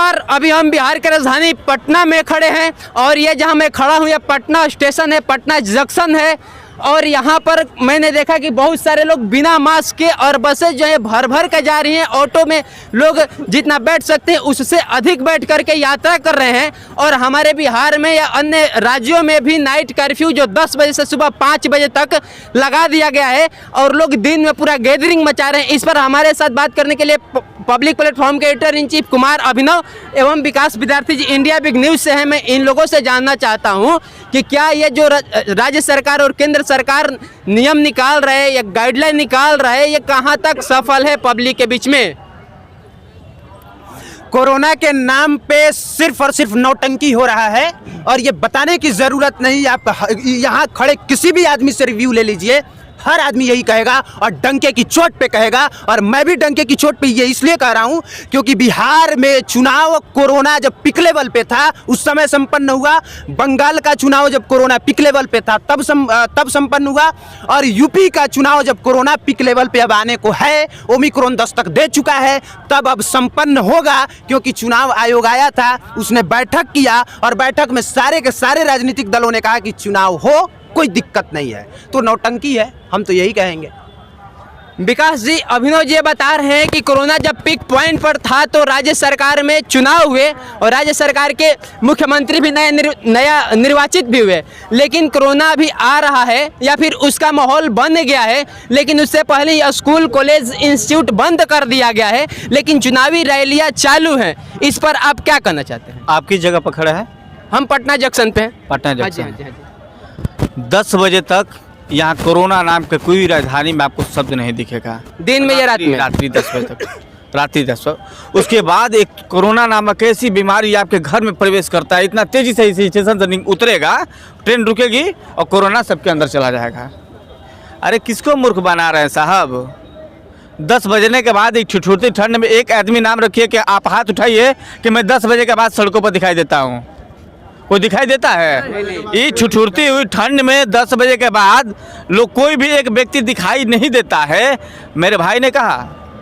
नमस्कार, अभी हम बिहार के राजधानी पटना में खड़े हैं और ये जहां मैं खड़ा हूं ये पटना स्टेशन है, पटना जंक्शन है। और यहाँ पर मैंने देखा कि बहुत सारे लोग बिना मास्क के और बसें जो है भर भर के जा रही हैं। ऑटो में लोग जितना बैठ सकते हैं उससे अधिक बैठ करके यात्रा कर रहे हैं। और हमारे बिहार में या अन्य राज्यों में भी नाइट कर्फ्यू जो 10 बजे से सुबह 5 बजे तक लगा दिया गया है और लोग दिन में पूरा गैदरिंग मचा रहे हैं। इस पर हमारे साथ बात करने के लिए पब्लिक प्लेटफॉर्म के एडिटर इन चीफ कुमार अभिनव एवं विकास विद्यार्थी जी इंडिया बिग न्यूज़ से हैं। मैं इन लोगों से जानना चाहता हूं कि क्या ये जो राज्य सरकार और केंद्र सरकार नियम निकाल रहे हैं या गाइडलाइन निकाल रहे हैं, ये कहां तक सफल है पब्लिक के बीच में? कोरोना के नाम पे सिर्फ और सिर्फ नौटंकी हो रहा है और ये बताने की ज़रूरत नहीं। आप यहाँ खड़े किसी भी आदमी से रिव्यू ले लीजिए, हर आदमी यही कहेगा और डंके की चोट पे कहेगा। और मैं भी डंके की चोट पे ये इसलिए कह रहा हूँ क्योंकि बिहार में चुनाव कोरोना जब पिक लेवल पे था उस समय संपन्न हुआ। बंगाल का चुनाव जब कोरोना पिक लेवल पे था तब संपन्न हुआ। और यूपी का चुनाव जब कोरोना पिक लेवल पे अब आने को है, ओमिक्रॉन दस्तक दे चुका है, तब अब संपन्न होगा। क्योंकि चुनाव आयोग आया था, उसने बैठक किया और बैठक में सारे के सारे राजनीतिक दलों ने कहा कि चुनाव हो, कोई दिक्कत नहीं है। तो नौटंकी है, हम तो यही कहेंगे। विकास जी, अभिनव जी बता रहे हैं कि कोरोना जब पिक पॉइंट पर था तो राज्य सरकार में चुनाव हुए और राज्य सरकार के मुख्यमंत्री भी नया निर्वाचित भी हुए, लेकिन कोरोना भी आ रहा है या फिर उसका माहौल बन गया है। लेकिन उससे पहले ही स्कूल कॉलेज इंस्टीट्यूट बंद कर दिया गया है, लेकिन चुनावी रैलियाँ चालू हैं। इस पर आप क्या कहना चाहते हैं? आप किस जगह पर खड़ा है? हम पटना जंक्शन पे हैं। पटना जंक्शन। 10 बजे तक यहाँ कोरोना नाम के कोई राजधानी में आपको शब्द नहीं दिखेगा। दिन में या रात में? रात्रि 10 बजे तक, रात्रि 10 बजे। उसके बाद एक कोरोना नामक ऐसी बीमारी आपके घर में प्रवेश करता है। इतना तेजी से स्टेशन से उतरेगा, ट्रेन रुकेगी और कोरोना सबके अंदर चला जाएगा। अरे किसको मूर्ख बना रहे हैं साहब? 10 बजने के बाद एक ठिठुरती ठंड में एक आदमी नाम रखिए कि आप हाथ उठाइए कि मैं 10 बजे के बाद सड़कों पर दिखाई देता हूँ। कोई दिखाई देता है? ये ठिठुरती हुई ठंड में 10 बजे के बाद लोग कोई भी एक व्यक्ति दिखाई नहीं देता है। मेरे भाई ने कहा,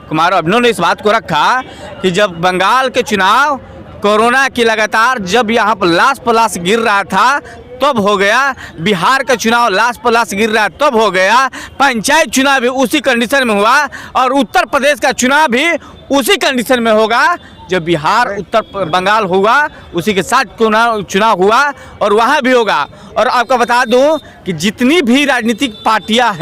कुमार अभिनव ने इस बात को रखा कि जब बंगाल के चुनाव कोरोना की लगातार जब यहाँ पर लाश पर लाश गिर रहा था तब हो गया, बिहार का चुनाव लाश पर लाश गिर रहा तब हो गया, पंचायत चुनाव भी उसी कंडीशन में हुआ और उत्तर प्रदेश का चुनाव भी उसी कंडीशन में होगा। जब बिहार उत्तर बंगाल हुआ उसी के साथ चुनाव हुआ और वहाँ भी होगा। और आपको बता दूं कि जितनी भी राजनीतिक पार्टियां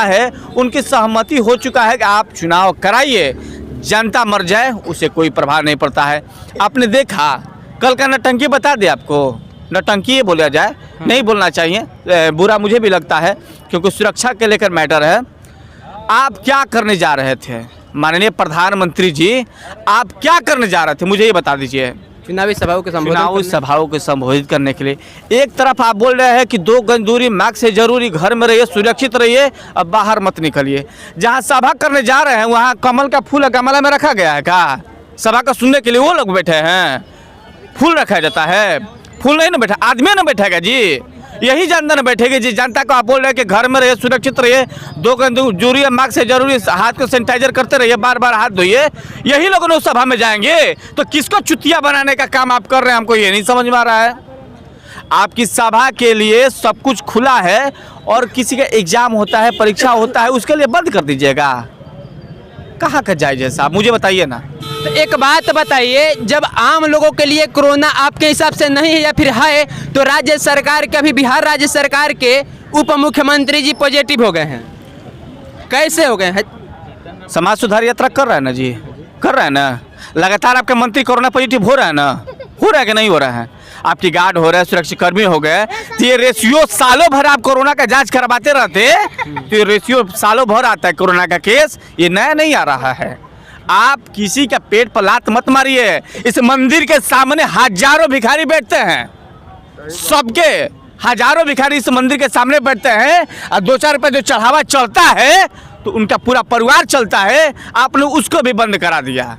हैं उनकी सहमति हो चुका है कि आप चुनाव कराइए, जनता मर जाए उसे कोई प्रभाव नहीं पड़ता है। आपने देखा कल का नौटंकी, बता दे आपको, नौटंकी बोला जाए, नहीं बोलना चाहिए, बुरा मुझे भी लगता है क्योंकि सुरक्षा के लेकर मैटर है। आप क्या करने जा रहे थे माननीय प्रधानमंत्री जी? आप क्या करने जा रहे थे मुझे ये बता दीजिए। चुनावी सभाओं के संबोधित करने के लिए एक तरफ आप बोल रहे हैं कि 2 गज दूरी, मास्क से जरूरी, घर में रहिए, सुरक्षित रहिए, अब बाहर मत निकलिए। जहां सभा करने जा रहे हैं वहां कमल का फूल गमला में रखा गया है क्या? सभा का सुनने के लिए वो लोग बैठे हैं? फूल रखा जाता है? फूल नहीं ना बैठा, आदमी ना बैठेगा जी, यही जनता न बैठेगी जी। जनता को आप बोल रहे हैं कि घर में रहिए, सुरक्षित रहिए, 2 गज दूरी, मास्क से जरूरी, हाथ को सैनिटाइजर करते रहिए, बार बार हाथ धोइए, यही लोग उस सभा में जाएंगे। तो किसको चुतिया बनाने का काम आप कर रहे हैं? हमको ये नहीं समझ में आ रहा है। आपकी सभा के लिए सब कुछ खुला है और किसी का एग्जाम होता है, परीक्षा होता है, उसके लिए बंद कर दीजिएगा। कहाँ का जायज़ है साहब, मुझे बताइए ना। तो एक बात बताइए, जब आम लोगों के लिए कोरोना आपके हिसाब से नहीं है या फिर है, तो राज्य सरकार के, अभी बिहार राज्य सरकार के उप मुख्यमंत्री जी पॉजिटिव हो गए हैं, कैसे हो गए हैं? समाज सुधार यात्रा कर रहा है ना जी, कर रहा है ना। लगातार आपके मंत्री कोरोना पॉजिटिव हो रहा है ना, हो रहा है कि नहीं हो रहा है? आपकी गार्ड हो रहा है, सुरक्षाकर्मी हो गए, तो ये रेशियो सालों भर आप कोरोना का जांच करवाते रहते, तो ये रेशियो सालों भर आता है कोरोना का केस, ये नया नहीं आ रहा है। आप किसी का पेट पर लात मत मारिए। इस मंदिर के सामने हजारों भिखारी बैठते हैं, सबके हजारों भिखारी इस मंदिर के सामने बैठते हैं और 2-4 रुपये जो चढ़ावा चलता है तो उनका पूरा परिवार चलता है, आपने उसको भी बंद करा दिया।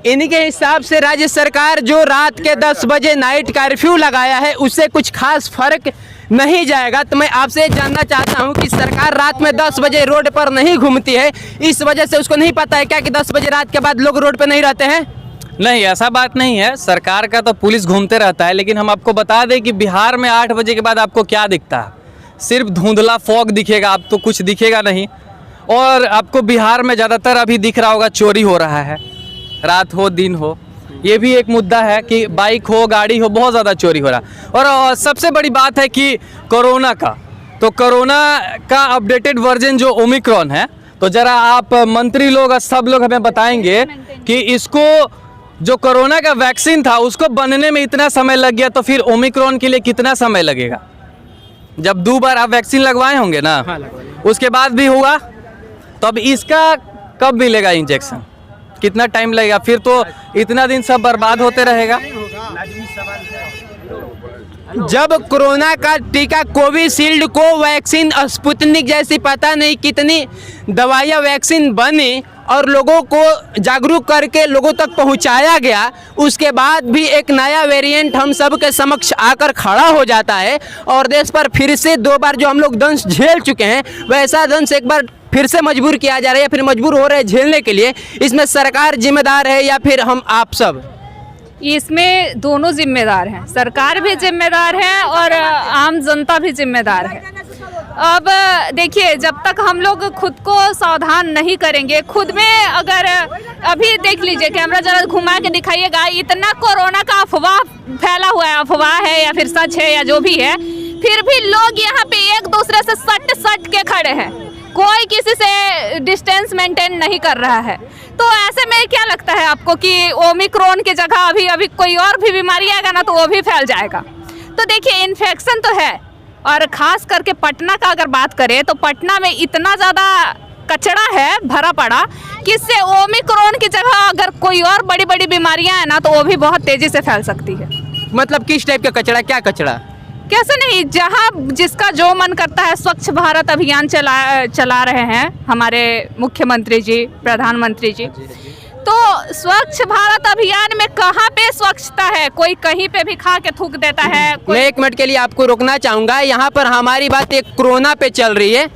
इनके हिसाब से राज्य सरकार जो रात के 10 बजे नाइट कर्फ्यू लगाया है उससे कुछ खास फर्क नहीं जाएगा। तो मैं आपसे जानना चाहता हूं कि सरकार रात में 10 बजे रोड पर नहीं घूमती है, इस वजह से उसको नहीं पता है क्या कि 10 बजे रात के बाद लोग रोड पर नहीं रहते हैं? नहीं, ऐसा बात नहीं है। सरकार का तो पुलिस घूमते रहता है, लेकिन हम आपको बता दें कि बिहार में 8 बजे के बाद आपको क्या दिखता है? सिर्फ धुंधला फॉग दिखेगा, आप तो कुछ दिखेगा नहीं। और आपको बिहार में ज़्यादातर अभी दिख रहा होगा चोरी हो रहा है, रात हो दिन हो। ये भी एक मुद्दा है कि बाइक हो गाड़ी हो, बहुत ज़्यादा चोरी हो रहा है। और सबसे बड़ी बात है कि कोरोना का, तो कोरोना का अपडेटेड वर्जन जो ओमिक्रॉन है, तो ज़रा आप मंत्री लोग सब लोग हमें बताएंगे कि इसको जो कोरोना का वैक्सीन था उसको बनने में इतना समय लग गया, तो फिर ओमिक्रॉन के लिए कितना समय लगेगा? जब 2 बार आप वैक्सीन लगवाए होंगे ना, उसके बाद भी हुआ, तो अब इसका कब मिलेगा इंजेक्शन? कितना टाइम लगेगा? फिर तो इतना दिन सब बर्बाद होते रहेगा। जब कोरोना का टीका कोविशील्ड को वैक्सीन स्पुतनिक जैसी पता नहीं कितनी दवाइयाँ वैक्सीन बनी और लोगों को जागरूक करके लोगों तक पहुंचाया गया, उसके बाद भी एक नया वेरिएंट हम सब के समक्ष आकर खड़ा हो जाता है और देश पर फिर से 2 बार जो हम लोग दंश झेल चुके हैं वैसा दंश एक बार फिर से मजबूर किया जा रहा है या फिर मजबूर हो रहे हैं झेलने के लिए। इसमें सरकार जिम्मेदार है या फिर हम आप सब? इसमें दोनों जिम्मेदार हैं, सरकार भी जिम्मेदार है और आम जनता भी जिम्मेदार है। अब देखिए, जब तक हम लोग खुद को सावधान नहीं करेंगे, खुद में अगर अभी देख लीजिए, कैमरा जरा घुमा के दिखाइएगा, इतना कोरोना का अफवाह फैला हुआ है, अफवाह है या फिर सच है या जो भी है, फिर भी लोग यहाँ पे एक दूसरे से सट के खड़े हैं, कोई किसी से डिस्टेंस मेंटेन नहीं कर रहा है। तो ऐसे में क्या लगता है आपको कि ओमिक्रॉन की जगह अभी कोई और भी बीमारी आएगा ना, तो वो भी फैल जाएगा? तो देखिए, इन्फेक्शन तो है, और ख़ास करके पटना का अगर बात करें तो पटना में इतना ज़्यादा कचरा है भरा पड़ा कि इससे ओमिक्रॉन की जगह अगर कोई और बड़ी बड़ी बीमारियां हैं ना, तो वो भी बहुत तेज़ी से फैल सकती है। मतलब किस टाइप का कचरा, क्या कचरा? कैसे नहीं, जहाँ जिसका जो मन करता है। स्वच्छ भारत अभियान चला रहे हैं हमारे मुख्यमंत्री जी, प्रधानमंत्री जी। तो स्वच्छ भारत अभियान में कहाँ पे स्वच्छता है? कोई कहीं पे भी खा के थूक देता है। मैं 1 मिनट के लिए आपको रोकना चाहूँगा। यहाँ पर हमारी बात एक कोरोना पे चल रही है,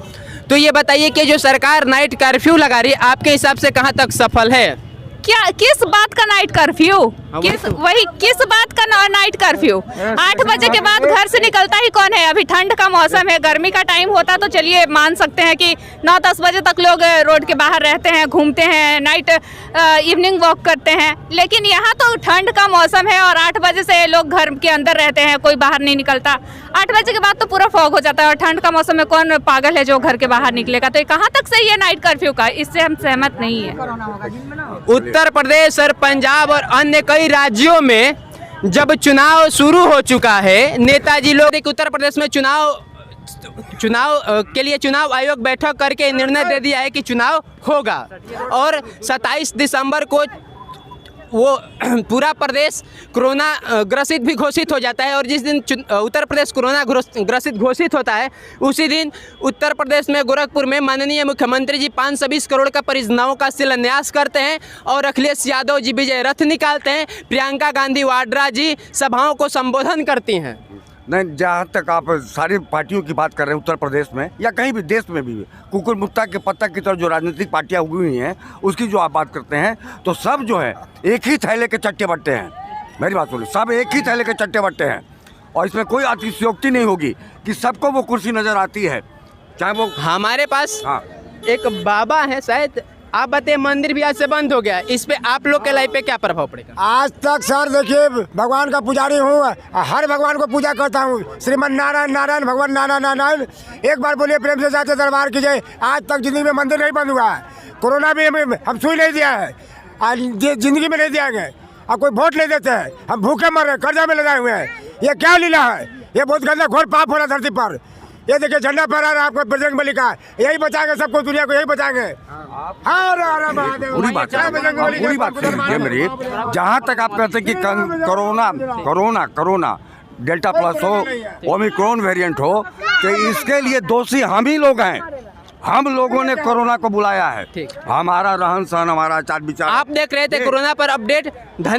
तो ये बताइए कि जो सरकार नाइट कर्फ्यू लगा रही है, आपके हिसाब से कहाँ तक सफल है? क्या, किस बात का नाइट कर्फ्यू? किस बात का नाइट कर्फ्यू? 8 बजे के बाद घर से निकलता ही कौन है? अभी ठंड का मौसम है, गर्मी का टाइम होता तो चलिए मान सकते हैं कि 9-10 बजे तक लोग रोड के बाहर रहते हैं, घूमते हैं, नाइट इवनिंग वॉक करते हैं। लेकिन यहाँ तो ठंड का मौसम है और 8 बजे से लोग घर के अंदर रहते हैं, कोई बाहर नहीं निकलता। 8 बजे के बाद तो पूरा फॉग हो जाता है, और ठंड का मौसम में कौन पागल है जो घर के बाहर निकलेगा? तो ये कहाँ तक सही है नाइट कर्फ्यू का? इससे हम सहमत नहीं है। उत्तर प्रदेश और पंजाब और अन्य कई राज्यों में जब चुनाव शुरू हो चुका है, नेताजी लोग एक उत्तर प्रदेश में चुनाव के लिए चुनाव आयोग बैठक करके निर्णय दे दिया है कि चुनाव होगा, और 27 दिसंबर को वो पूरा प्रदेश कोरोना ग्रसित भी घोषित हो जाता है। और जिस दिन उत्तर प्रदेश कोरोना ग्रसित घोषित होता है, उसी दिन उत्तर प्रदेश में गोरखपुर में माननीय मुख्यमंत्री जी 520 करोड़ का परियोजनाओं का शिलान्यास करते हैं और अखिलेश यादव जी विजय रथ निकालते हैं, प्रियंका गांधी वाड्रा जी सभाओं को संबोधन करती हैं। नहीं, जहाँ तक आप सारी पार्टियों की बात कर रहे हैं उत्तर प्रदेश में या कहीं भी देश में भी, कुकुर मुत्ता के पत्ता की तरह जो राजनीतिक पार्टियाँ उगी हुई हैं उसकी जो आप बात करते हैं, तो सब जो है एक ही थैले के चट्टे बट्टे हैं। मेरी बात सुनिए, सब एक ही थैले के चट्टे बट्टे हैं, और इसमें कोई अतिशयोक्ति नहीं होगी कि सबको वो कुर्सी नज़र आती है, चाहे वो हमारे पास हाँ एक बाबा है, शायद आप बताइए, मंदिर भी आज से बंद हो गया, इस पे आप लोग के लाइफ पे क्या प्रभाव पड़ेगा? आज तक सर देखिए, भगवान का पुजारी हूँ, हर भगवान को पूजा करता हूँ। श्रीमन नारायण नारायण, भगवान नारायण नारायण। एक बार बोलिए प्रेम से जाते दरबार कीजिए। आज तक जिंदगी में मंदिर नहीं बंद हुआ है, कोरोना भी हम सुई नहीं दिया है, आज जिंदगी में नहीं दिया गया। अब कोई वोट नहीं देते हैं, हम भूखे मर रहे, कर्जा में लगाए हुए हैं। ये क्या लीला है? ये बहुत गंदा घोर पाप हो रहा धरती पर। ये देखिए झंडा फहरा रहा है आपको, बजरंग बली का, यही बचाएंगे सबको, दुनिया को यही बचाएंगे। पूरी बात है मेरी। जहाँ तक आप कहते हैं कि कोरोना डेल्टा प्लस हो, ओमिक्रॉन वेरिएंट हो, तो इसके लिए दोषी हम ही लोग हैं। हम लोगों ने कोरोना को बुलाया है, हमारा रहन सहन, हमारा आचार विचार। आप देख रहे थे कोरोना पर अपडेट।